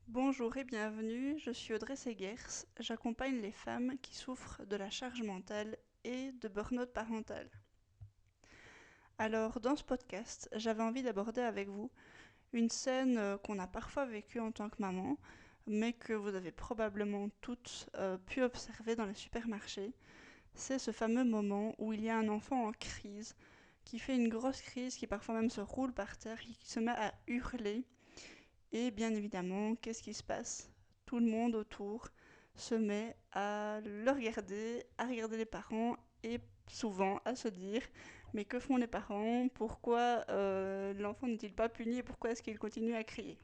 Bonjour et bienvenue, je suis Audrey Segers, j'accompagne les femmes qui souffrent de la charge mentale et de burn-out parental. Alors, dans ce podcast, j'avais envie d'aborder avec vous une scène qu'on a parfois vécue en tant que maman, mais que vous avez probablement toutes pu observer dans les supermarchés. C'est ce fameux moment où il y a un enfant en crise, qui fait une grosse crise, qui parfois même se roule par terre, qui se met à hurler. Et bien évidemment, qu'est-ce qui se passe? Tout le monde autour se met à le regarder, à regarder les parents et souvent à se dire mais que font les parents? Pourquoi l'enfant n'est-il pas puni et pourquoi est-ce qu'il continue à crier?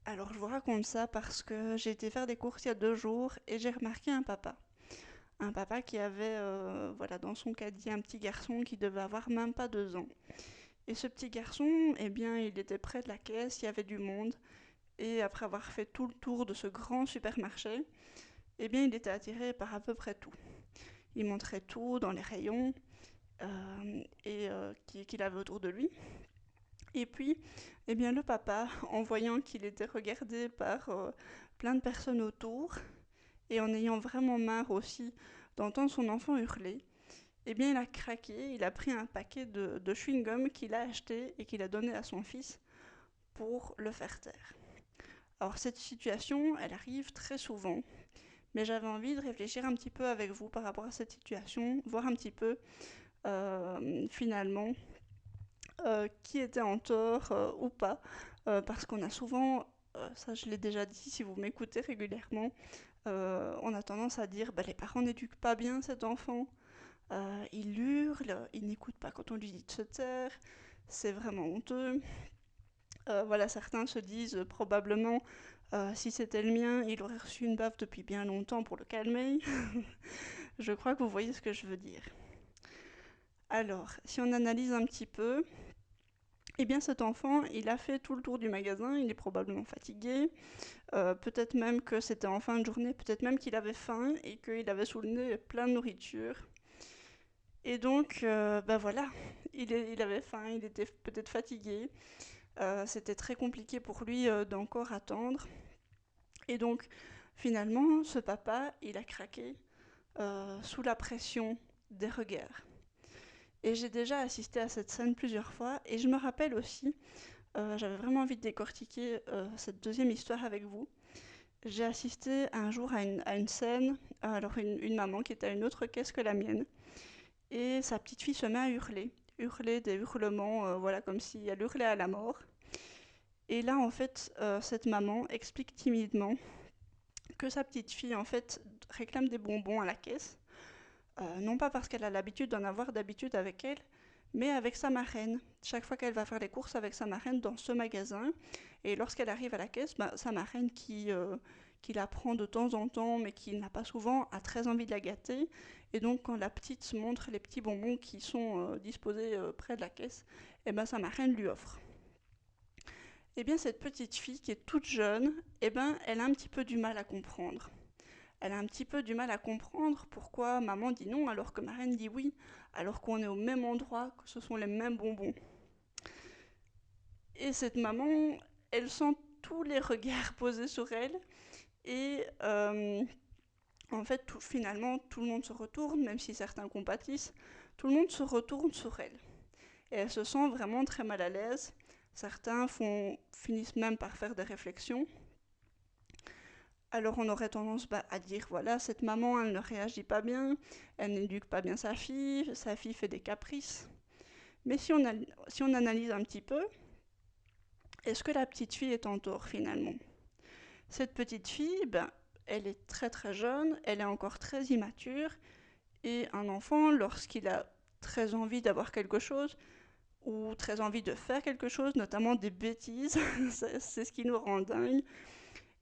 Alors je vous raconte ça parce que j'ai été faire des courses il y a 2 jours et j'ai remarqué un papa. Un papa qui avait voilà, dans son caddie un petit garçon qui devait avoir même pas 2 ans. Et ce petit garçon, eh bien, il était près de la caisse, il y avait du monde, et après avoir fait tout le tour de ce grand supermarché, eh bien, il était attiré par à peu près tout. Il montrait tout dans les rayons qu'il avait autour de lui. Et puis, eh bien, le papa, en voyant qu'il était regardé par plein de personnes autour, et en ayant vraiment marre aussi d'entendre son enfant hurler, eh bien, il a craqué, il a pris un paquet de chewing-gum qu'il a acheté et qu'il a donné à son fils pour le faire taire. Alors cette situation, elle arrive très souvent, mais j'avais envie de réfléchir un petit peu avec vous par rapport à cette situation, voir un petit peu finalement qui était en tort ou pas, parce qu'on a souvent, ça je l'ai déjà dit si vous m'écoutez régulièrement, on a tendance à dire bah, les parents n'éduquent pas bien cet enfant, il hurle, il n'écoute pas quand on lui dit de se taire, c'est vraiment honteux. Voilà, certains se disent probablement si c'était le mien, il aurait reçu une baffe depuis bien longtemps pour le calmer. Je crois que vous voyez ce que je veux dire. Alors, si on analyse un petit peu, eh bien cet enfant, il a fait tout le tour du magasin, il est probablement fatigué, peut-être même que c'était en fin de journée, peut-être même qu'il avait faim et qu'il avait sous le nez plein de nourriture. Et donc, ben voilà, il avait faim, il était peut-être fatigué, c'était très compliqué pour lui d'encore attendre. Et donc, finalement, ce papa, il a craqué sous la pression des regards. Et j'ai déjà assisté à cette scène plusieurs fois, et je me rappelle aussi, j'avais vraiment envie de décortiquer cette deuxième histoire avec vous. J'ai assisté un jour à une scène, alors une maman qui était à une autre caisse que la mienne, et sa petite fille se met à hurler des hurlements, voilà, comme si elle hurlait à la mort. Et là, en fait, cette maman explique timidement que sa petite fille, en fait, réclame des bonbons à la caisse, non pas parce qu'elle a l'habitude d'en avoir d'habitude avec elle, mais avec sa marraine. Chaque fois qu'elle va faire les courses avec sa marraine dans ce magasin, et lorsqu'elle arrive à la caisse, bah, sa marraine qui la prend de temps en temps, mais qui n'a pas souvent, a très envie de la gâter. Et donc, quand la petite montre les petits bonbons qui sont disposés près de la caisse, et ben, sa marraine lui offre. Eh bien, cette petite fille qui est toute jeune, eh ben, elle a un petit peu du mal à comprendre. Elle a un petit peu du mal à comprendre pourquoi maman dit non alors que marraine dit oui, alors qu'on est au même endroit, que ce sont les mêmes bonbons. Et cette maman, elle sent tous les regards posés sur elle et en fait, finalement, tout le monde se retourne, même si certains compatissent, tout le monde se retourne sur elle. Et elle se sent vraiment très mal à l'aise. Certains finissent même par faire des réflexions. Alors on aurait tendance à dire, voilà, cette maman, elle ne réagit pas bien, elle n'éduque pas bien sa fille fait des caprices. Mais si on analyse un petit peu, est-ce que la petite fille est en tort finalement? Cette petite fille, ben, elle est très très jeune, elle est encore très immature, et un enfant, lorsqu'il a très envie d'avoir quelque chose, ou très envie de faire quelque chose, notamment des bêtises, c'est ce qui nous rend dingue,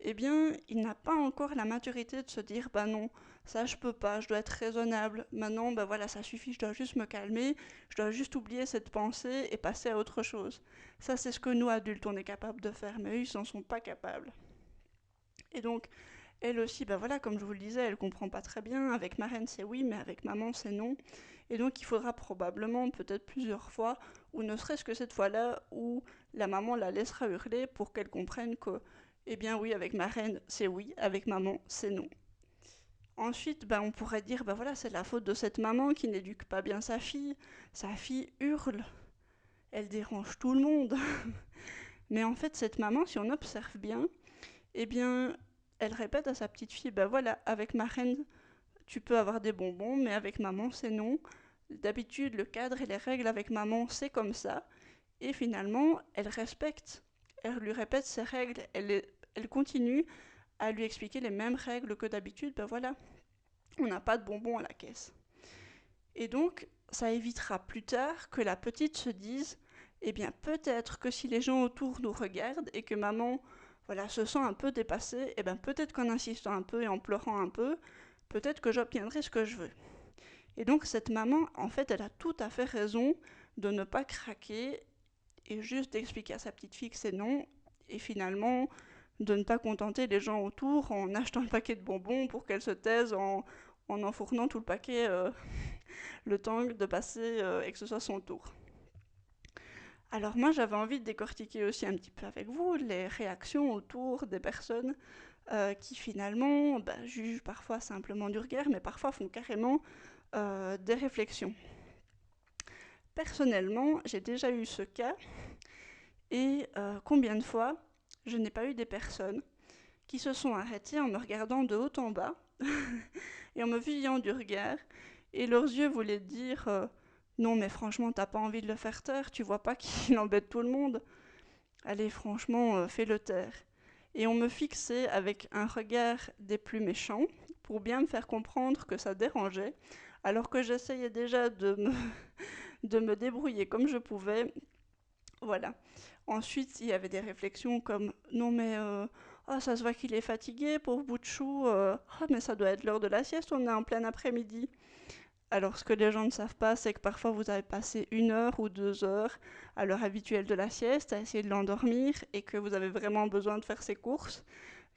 eh bien, il n'a pas encore la maturité de se dire, bah non, ça je peux pas, je dois être raisonnable. Maintenant, bah voilà, ça suffit, je dois juste me calmer, je dois juste oublier cette pensée et passer à autre chose. Ça, c'est ce que nous adultes, on est capable de faire, mais eux, ils n'en sont pas capables. Et donc, elle aussi, bah voilà, comme je vous le disais, elle comprend pas très bien. Avec marraine, c'est oui, mais avec maman, c'est non. Et donc, il faudra probablement, peut-être plusieurs fois, ou ne serait-ce que cette fois-là où la maman la laissera hurler pour qu'elle comprenne que, eh bien oui, avec ma reine, c'est oui, avec maman, c'est non. Ensuite, on pourrait dire, voilà, c'est la faute de cette maman qui n'éduque pas bien sa fille hurle, elle dérange tout le monde. Mais en fait, cette maman, si on observe bien, eh bien, elle répète à sa petite fille, voilà, avec ma reine, tu peux avoir des bonbons, mais avec maman, c'est non. D'habitude, le cadre et les règles avec maman, c'est comme ça. Et finalement, elle respecte, elle lui répète ses règles, elle continue à lui expliquer les mêmes règles que d'habitude, voilà, on n'a pas de bonbons à la caisse. Et donc, ça évitera plus tard que la petite se dise, eh bien peut-être que si les gens autour nous regardent et que maman, voilà, se sent un peu dépassée, eh bien peut-être qu'en insistant un peu et en pleurant un peu, peut-être que j'obtiendrai ce que je veux. Et donc cette maman, en fait, elle a tout à fait raison de ne pas craquer et juste d'expliquer à sa petite fille que c'est non, et finalement de ne pas contenter les gens autour en achetant un paquet de bonbons pour qu'elle se taise en enfournant tout le paquet le temps de passer et que ce soit son tour. Alors moi j'avais envie de décortiquer aussi un petit peu avec vous les réactions autour des personnes qui finalement jugent parfois simplement du regard, mais parfois font carrément des réflexions. Personnellement, j'ai déjà eu ce cas, et combien de fois je n'ai pas eu des personnes qui se sont arrêtées en me regardant de haut en bas et en me fuyant du regard, et leurs yeux voulaient dire non mais franchement t'as pas envie de le faire taire, tu vois pas qu'il embête tout le monde, allez franchement fais-le taire. Et on me fixait avec un regard des plus méchants pour bien me faire comprendre que ça dérangeait, alors que j'essayais déjà de me débrouiller comme je pouvais. Voilà. Ensuite, il y avait des réflexions comme non mais ça se voit qu'il est fatigué, pauvre bout de chou. Mais ça doit être l'heure de la sieste, on est en plein après-midi. Alors ce que les gens ne savent pas, c'est que parfois vous avez passé 1 heure ou 2 heures à l'heure habituelle de la sieste à essayer de l'endormir et que vous avez vraiment besoin de faire ses courses,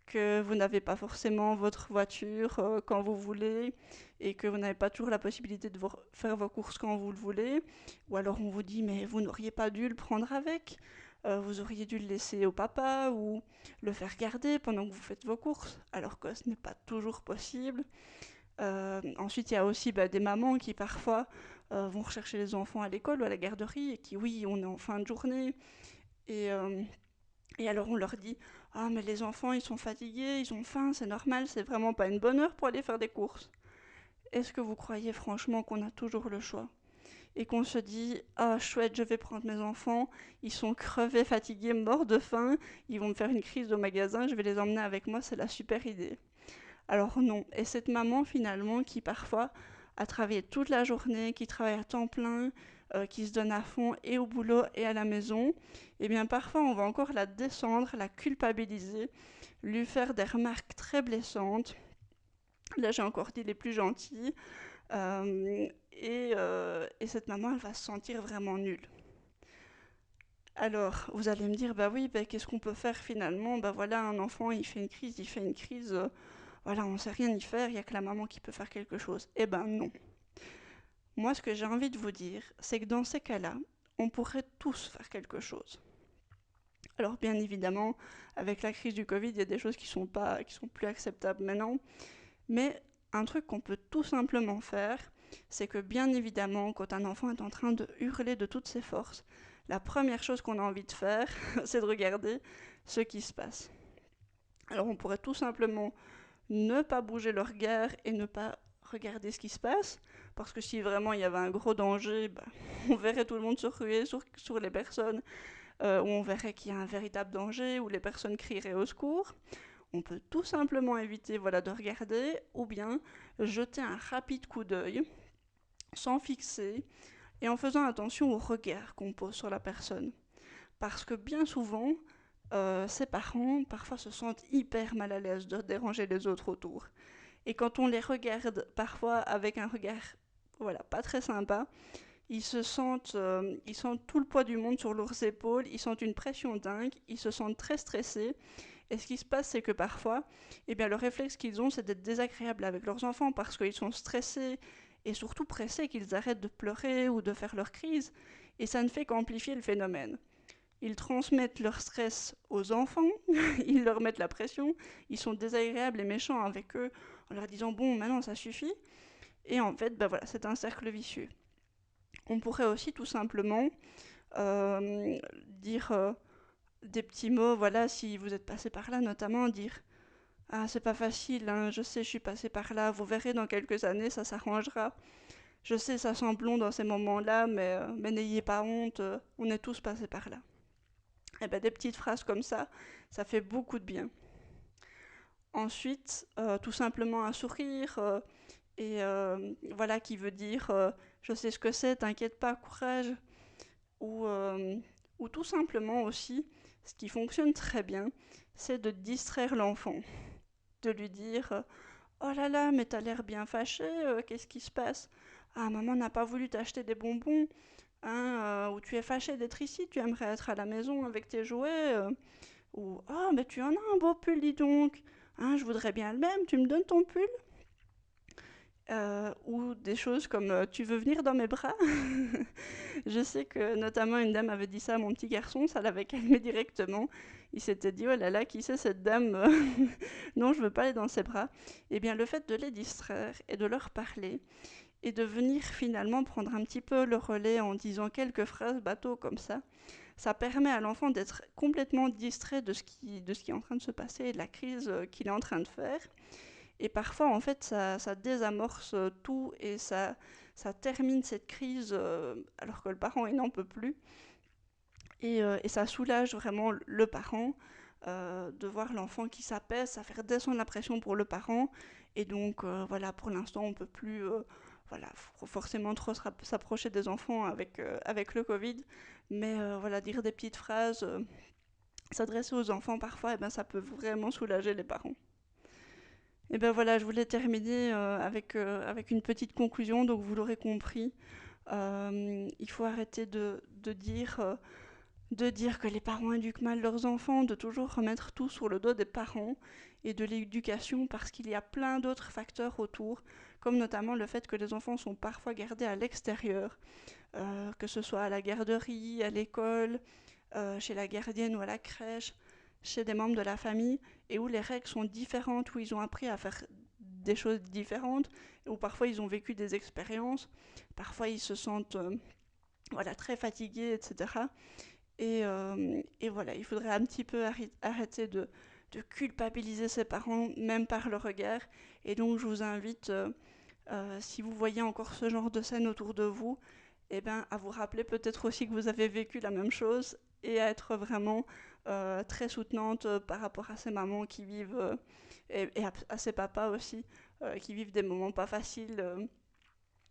que vous n'avez pas forcément votre voiture quand vous voulez et que vous n'avez pas toujours la possibilité de faire vos courses quand vous le voulez, ou alors on vous dit mais vous n'auriez pas dû le prendre avec, vous auriez dû le laisser au papa ou le faire garder pendant que vous faites vos courses, alors que ce n'est pas toujours possible. Ensuite, il y a aussi des mamans qui parfois vont rechercher les enfants à l'école ou à la garderie et qui, oui, on est en fin de journée. Et, euh, et alors on leur dit ah, mais les enfants, ils sont fatigués, ils ont faim, c'est normal, c'est vraiment pas une bonne heure pour aller faire des courses. Est-ce que vous croyez franchement qu'on a toujours le choix? Et qu'on se dit ah, chouette, je vais prendre mes enfants, ils sont crevés, fatigués, morts de faim, ils vont me faire une crise au magasin, je vais les emmener avec moi, c'est la super idée. Alors non. Et cette maman finalement qui parfois a travaillé toute la journée, qui travaille à temps plein, qui se donne à fond et au boulot et à la maison, eh bien parfois on va encore la descendre, la culpabiliser, lui faire des remarques très blessantes. Là j'ai encore dit les plus gentilles. Et cette maman elle va se sentir vraiment nulle. Alors, vous allez me dire, oui, qu'est-ce qu'on peut faire finalement? Voilà, un enfant, il fait une crise, voilà, on ne sait rien y faire, il n'y a que la maman qui peut faire quelque chose. Eh ben non. Moi, ce que j'ai envie de vous dire, c'est que dans ces cas-là, on pourrait tous faire quelque chose. Alors, bien évidemment, avec la crise du Covid, il y a des choses qui sont plus acceptables maintenant, mais un truc qu'on peut tout simplement faire, c'est que bien évidemment, quand un enfant est en train de hurler de toutes ses forces, la première chose qu'on a envie de faire, c'est de regarder ce qui se passe. Alors on pourrait tout simplement ne pas bouger le regard et ne pas regarder ce qui se passe, parce que si vraiment il y avait un gros danger, on verrait tout le monde se ruer sur les personnes, où on verrait qu'il y a un véritable danger, où les personnes crieraient au secours. On peut tout simplement éviter de regarder, ou bien jeter un rapide coup d'œil, sans fixer, et en faisant attention au regard qu'on pose sur la personne. Parce que bien souvent, ces parents parfois se sentent hyper mal à l'aise de déranger les autres autour. Et quand on les regarde parfois avec un regard pas très sympa, ils sentent tout le poids du monde sur leurs épaules, ils sentent une pression dingue, ils se sentent très stressés. Et ce qui se passe, c'est que parfois, le réflexe qu'ils ont, c'est d'être désagréable avec leurs enfants parce qu'ils sont stressés et surtout pressés qu'ils arrêtent de pleurer ou de faire leur crise. et ça ne fait qu'amplifier le phénomène. Ils transmettent leur stress aux enfants, ils leur mettent la pression, ils sont désagréables et méchants avec eux en leur disant bon maintenant ça suffit, et en fait bah voilà c'est un cercle vicieux. On pourrait aussi tout simplement dire des petits mots, voilà, si vous êtes passé par là notamment, dire ah c'est pas facile, hein, je sais je suis passé par là, vous verrez dans quelques années ça s'arrangera. Je sais ça semble long dans ces moments-là, mais n'ayez pas honte, on est tous passés par là. Et ben des petites phrases comme ça fait beaucoup de bien. Ensuite, tout simplement un sourire, et voilà qui veut dire je sais ce que c'est, t'inquiète pas, courage, ou, euh, ou tout simplement aussi, ce qui fonctionne très bien, c'est de distraire l'enfant, de lui dire oh là là, mais t'as l'air bien fâché, qu'est-ce qui se passe? Ah, maman n'a pas voulu t'acheter des bonbons, hein, ou tu es fâché d'être ici, tu aimerais être à la maison avec tes jouets, ou oh, mais tu en as un beau pull, dis donc, hein, je voudrais bien le même, tu me donnes ton pull? Ou des choses comme tu veux venir dans mes bras. Je sais que notamment une dame avait dit ça à mon petit garçon, ça l'avait calmé directement. Il s'était dit oh là là, qui c'est cette dame? Non, je veux pas aller dans ses bras. Eh bien, le fait de les distraire et de leur parler et de venir finalement prendre un petit peu le relais en disant quelques phrases bateau comme ça permet à l'enfant d'être complètement distrait de ce qui est en train de se passer et de la crise qu'il est en train de faire. Et parfois, en fait, ça désamorce tout et ça termine cette crise alors que le parent, il n'en peut plus. Et ça soulage vraiment le parent de voir l'enfant qui s'apaise, ça fait redescendre la pression pour le parent. Et donc, voilà, pour l'instant, on ne peut plus voilà, forcément trop s'approcher des enfants avec le Covid. Mais voilà, dire des petites phrases, s'adresser aux enfants parfois, et ben, ça peut vraiment soulager les parents. Et ben voilà, je voulais terminer avec une petite conclusion, donc vous l'aurez compris. Il faut arrêter de dire que les parents éduquent mal leurs enfants, de toujours remettre tout sur le dos des parents et de l'éducation parce qu'il y a plein d'autres facteurs autour, comme notamment le fait que les enfants sont parfois gardés à l'extérieur, que ce soit à la garderie, à l'école, chez la gardienne ou à la crèche, chez des membres de la famille, et où les règles sont différentes, où ils ont appris à faire des choses différentes, où parfois ils ont vécu des expériences, parfois ils se sentent voilà, très fatigués, etc. Et voilà, il faudrait un petit peu arrêter de culpabiliser ses parents, même par le regard. Et donc je vous invite, si vous voyez encore ce genre de scène autour de vous, eh ben, à vous rappeler peut-être aussi que vous avez vécu la même chose et à être vraiment très soutenante par rapport à ces mamans qui vivent, et à ces papas aussi, qui vivent des moments pas faciles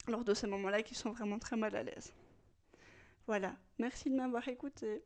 lors de ces moments-là, qui sont vraiment très mal à l'aise. Voilà, merci de m'avoir écouté.